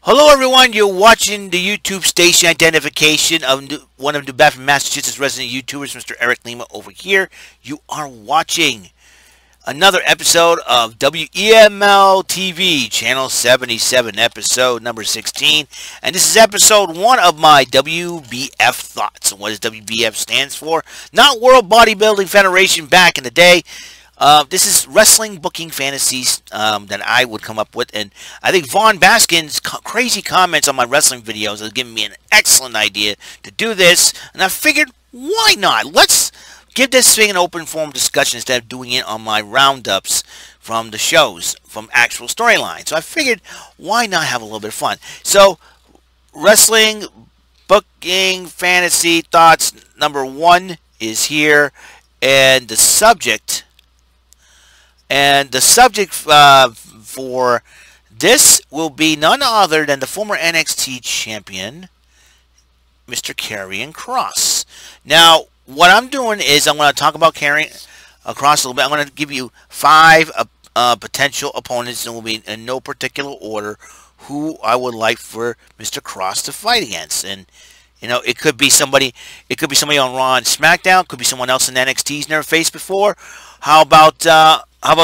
Hello everyone, you're watching the YouTube station identification of one of New Bedford, Massachusetts resident YouTubers, Mr. Eric Lima over here. You are watching another episode of WEML-TV, Channel 77, episode number 16. And this is episode 1 of my WBF Thoughts. And what does WBF stands for? Not World Bodybuilding Federation back in the day. This is wrestling booking fantasies that I would come up with, and I think Vaughn Baskin's crazy comments on my wrestling videos have given me an excellent idea to do this, and I figured, why not? Let's give this thing an open forum discussion instead of doing it on my roundups from the shows, from actual storylines. So I figured, why not have a little bit of fun? So, wrestling booking fantasy thoughts number 1 is here, and the subject... for this will be none other than the former NXT champion, Mr. Karrion Kross. Now, what I'm doing is I'm going to talk about Karrion Kross a little bit. I'm going to give you 5 potential opponents, and will be in no particular order who I would like for Mr. Kross to fight against. And you know, it could be somebody on Raw and SmackDown. It could be someone else in NXT he's never faced before. How about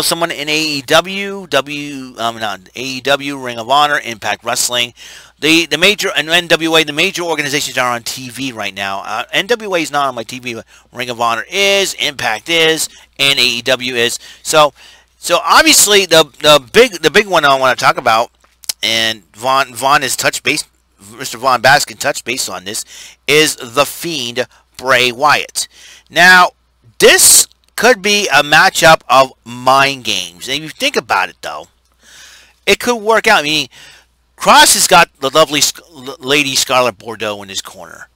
someone in AEW, AEW, Ring of Honor, Impact Wrestling, the major, and NWA, the major organizations are on TV right now. NWA is not on my TV, but Ring of Honor is, Impact is, and AEW is. So obviously the big one I want to talk about, and Vaughn has touched base. Mr. Vaughn Baskin touched base on this, is the Fiend Bray Wyatt. Now, this could be a matchup of mind games. And if you think about it, though, it could work out. I mean, Kross has got the lovely Lady Scarlett Bordeaux in his corner.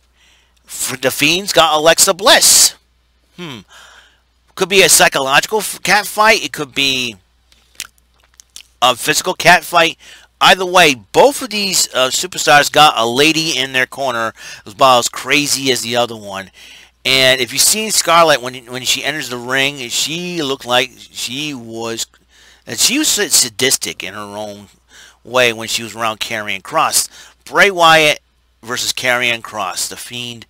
The Fiend's got Alexa Bliss. Could be a psychological cat fight. It could be a physical cat fight. Either way, both of these superstars got a lady in their corner who's about as crazy as the other one. And if you've seen Scarlett when she enters the ring, she looked like she was sadistic in her own way when she was around Karrion Kross. Bray Wyatt versus Karrion Kross, the Fiend.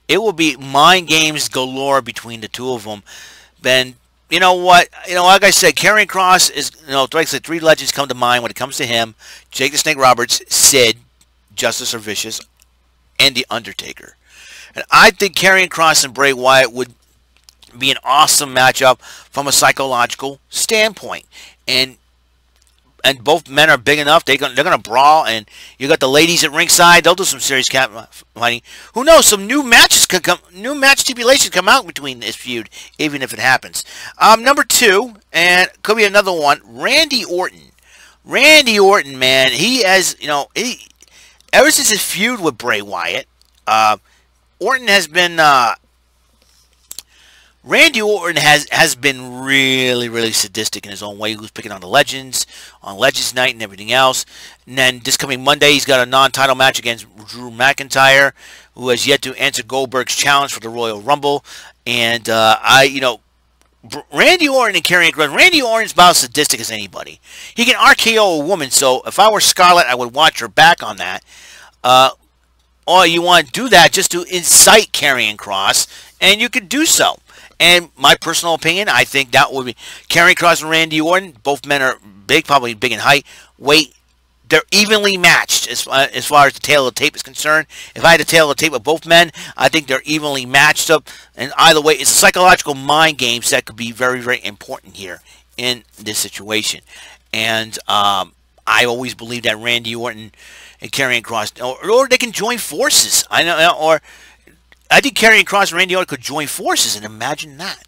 It will be mind games galore between the two of them. Then, you know what? Like I said, Karrion Kross is, like I said, 3 legends come to mind when it comes to him: Jake the Snake Roberts, Sid, Justice or Vicious, and The Undertaker. And I think Karrion Kross and Bray Wyatt would be an awesome matchup from a psychological standpoint. And both men are big enough; they're gonna brawl. And you got the ladies at ringside; they'll do some serious cat fighting. Who knows? Some new matches could come, new match stipulations come out between this feud, even if it happens. Number 2, and could be another one: Randy Orton. Randy Orton, man, he has, ever since his feud with Bray Wyatt, Orton has been, Randy Orton has been really sadistic in his own way. He was picking on the Legends, on Legends Night and everything else. And then this coming Monday, he's got a non-title match against Drew McIntyre, who has yet to answer Goldberg's challenge for the Royal Rumble. And, Randy Orton and Karrion Kross. Randy Orton's about as sadistic as anybody. He can RKO a woman, so if I were Scarlett, I would watch her back on that. Or you want to do that just to incite Karrion Kross, and you could do so. And my personal opinion, I think that would be Karrion Kross and Randy Orton. Both men are big, probably big in height, weight. They're evenly matched as far as the tail of the tape is concerned. If I had a tail of the tape of both men, I think they're evenly matched up. And either way, it's a psychological mind games that could be very important here in this situation. And I always believe that Randy Orton and Karrion Kross, or they can join forces. I think Karrion Kross and Randy Orton could join forces, and imagine that.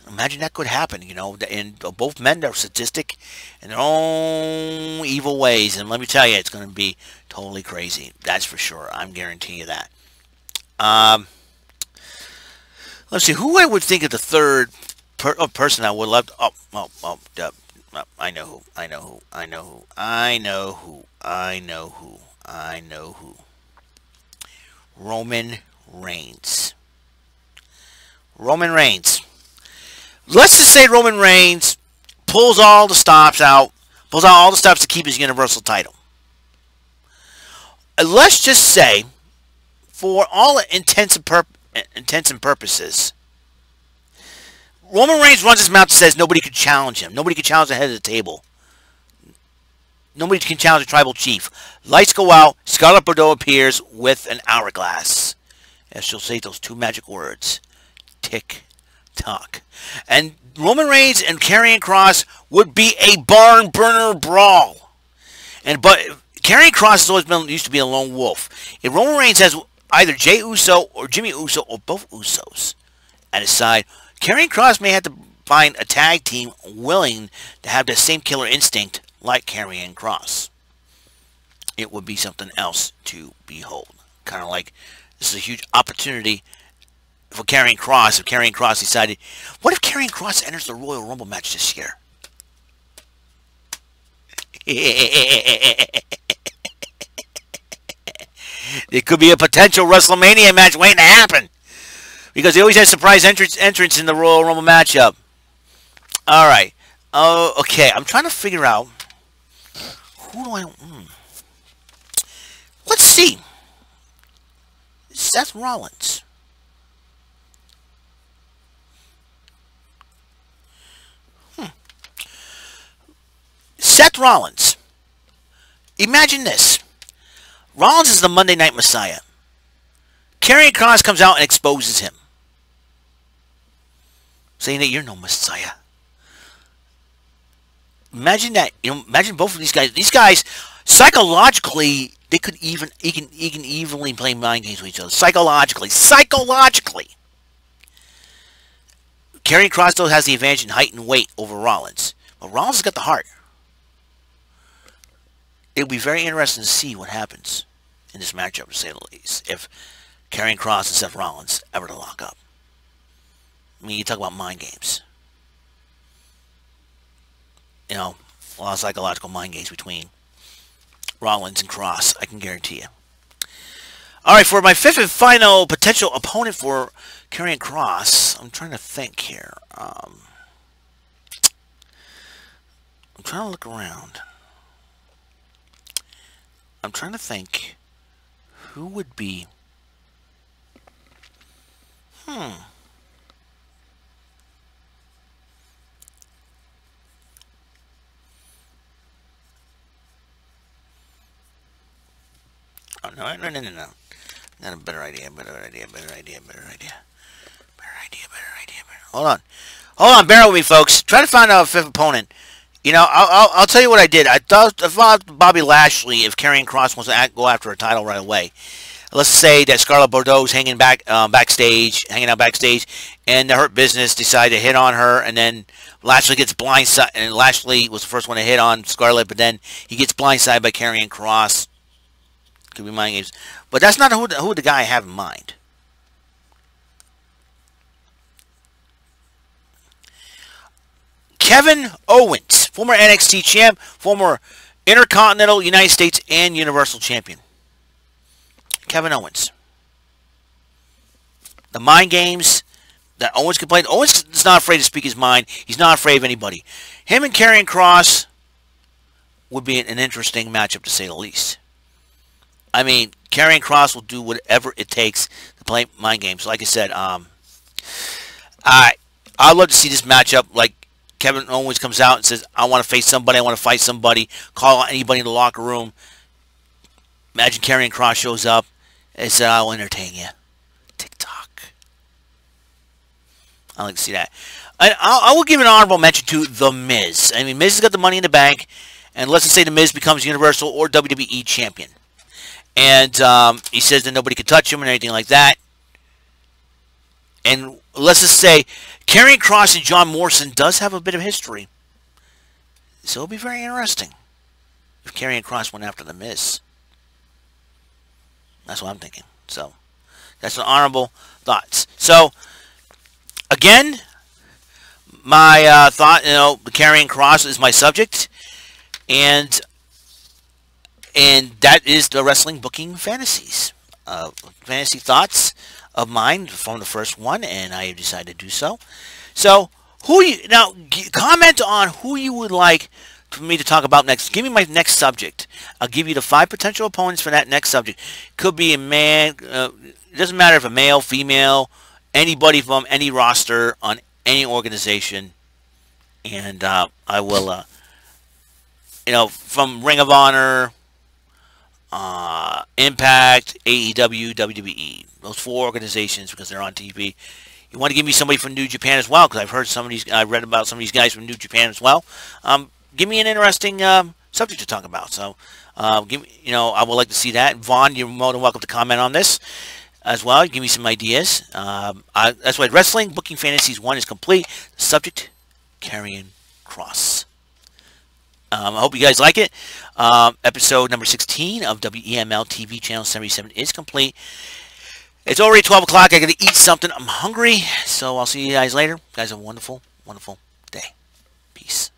Imagine that could happen, and both men are sadistic in their own evil ways, and let me tell you, it's going to be totally crazy. That's for sure. I'm guaranteeing you that. Let's see, who I would think of the third person I would love to, I know who. Roman Reigns. Let's just say Roman Reigns pulls all the stops out, to keep his Universal title. let's just say, for all intents and purposes, Roman Reigns runs his mouth and says nobody could challenge him. Nobody could challenge the head of the table. Nobody can challenge the tribal chief. Lights go out. Scarlett Bordeaux appears with an hourglass. As she'll say those two magic words. Tick, tock. And Roman Reigns and Karrion Kross would be a barn burner brawl. But Karrion Kross has always used to be a lone wolf. If Roman Reigns has either Jey Uso or Jimmy Uso or both Usos at his side, Karrion Kross may have to find a tag team willing to have the same killer instinct like Karrion Kross. It would be something else to behold. Kind of like this is a huge opportunity for Karrion Kross. If Karrion Kross decided, what if Karrion Kross enters the Royal Rumble match this year? It could be a potential WrestleMania match waiting to happen. Because they always have surprise entrance in the Royal Rumble matchup. Alright. Okay, I'm trying to figure out who do I... Let's see. Seth Rollins. Seth Rollins. Imagine this. Rollins is the Monday Night Messiah. Karrion Kross comes out and exposes him, saying that you're no Messiah. Imagine that. Imagine both of these guys. These guys, psychologically, they could even evenly play mind games with each other. Psychologically. Karrion Kross though has the advantage in height and weight over Rollins, but Rollins has got the heart. It'll be very interesting to see what happens in this matchup, to say the least, if Karrion Kross and Seth Rollins ever to lock up. I mean, you talk about mind games. A lot of psychological mind games between Rollins and Kross, I can guarantee you. Alright, for my fifth and final potential opponent for Karrion Kross, I'm trying to think here. I'm trying to look around. I'm trying to think who would be... Oh, no. Got a better idea. Hold on, bear with me, folks. Try to find out a fifth opponent. I'll tell you what I did. I thought Bobby Lashley, if Karrion Kross wants to go after a title right away. Let's say that Scarlett Bordeaux is hanging out backstage, and the Hurt Business decide to hit on her, and then Lashley gets blindsided, and Lashley was the first one to hit on Scarlett, but then he gets blindsided by Karrion Kross. Could be mind games, but that's not who the guy I have in mind. Kevin Owens, former NXT champ, former Intercontinental, United States, and Universal champion. Kevin Owens. The mind games that Owens can play. Owens is not afraid to speak his mind. He's not afraid of anybody. Him and Karrion Kross would be an interesting matchup, to say the least. I mean, Karrion Kross will do whatever it takes to play mind games. Like I said, I'd love to see this matchup. Like, Kevin Owens comes out and says, I want to face somebody, I want to fight somebody, call out anybody in the locker room. Imagine Karrion Kross shows up and says, I'll entertain you. Tick-tock. I like to see that. I will give an honorable mention to The Miz. I mean, Miz has got the money in the bank, and let's just say The Miz becomes Universal or WWE champion. And he says that nobody can touch him and anything like that. And let's just say Karrion Kross and John Morrison does have a bit of history. So it'll be very interesting if Karrion Kross went after The Miz. That's what I'm thinking. So that's an honorable thoughts. So again, my thought, Karrion Kross is my subject. And that is the Wrestling Booking Fantasies. Fantasy thoughts of mine from the first one, and I have decided to do so. So, comment on who you would like for me to talk about next? Give me my next subject. I'll give you the 5 potential opponents for that next subject. Could be a man. It doesn't matter if a male, female, anybody from any roster on any organization. And I will, from Ring of Honor, Impact, AEW, WWE. Those 4 organizations because they're on TV. You want to give me somebody from New Japan as well, because I've heard some of these. I read about some of these guys from New Japan as well. Give me an interesting subject to talk about. So, give me, I would like to see that. Vaughn, you're more than welcome to comment on this as well. Give me some ideas. That's why Wrestling Booking Fantasies 1 is complete. Subject: Karrion Kross. I hope you guys like it. Episode number 16 of WEML-TV Channel 77 is complete. It's already 12 o'clock. I got to eat something. I'm hungry. So I'll see you guys later. You guys have a wonderful, wonderful day. Peace.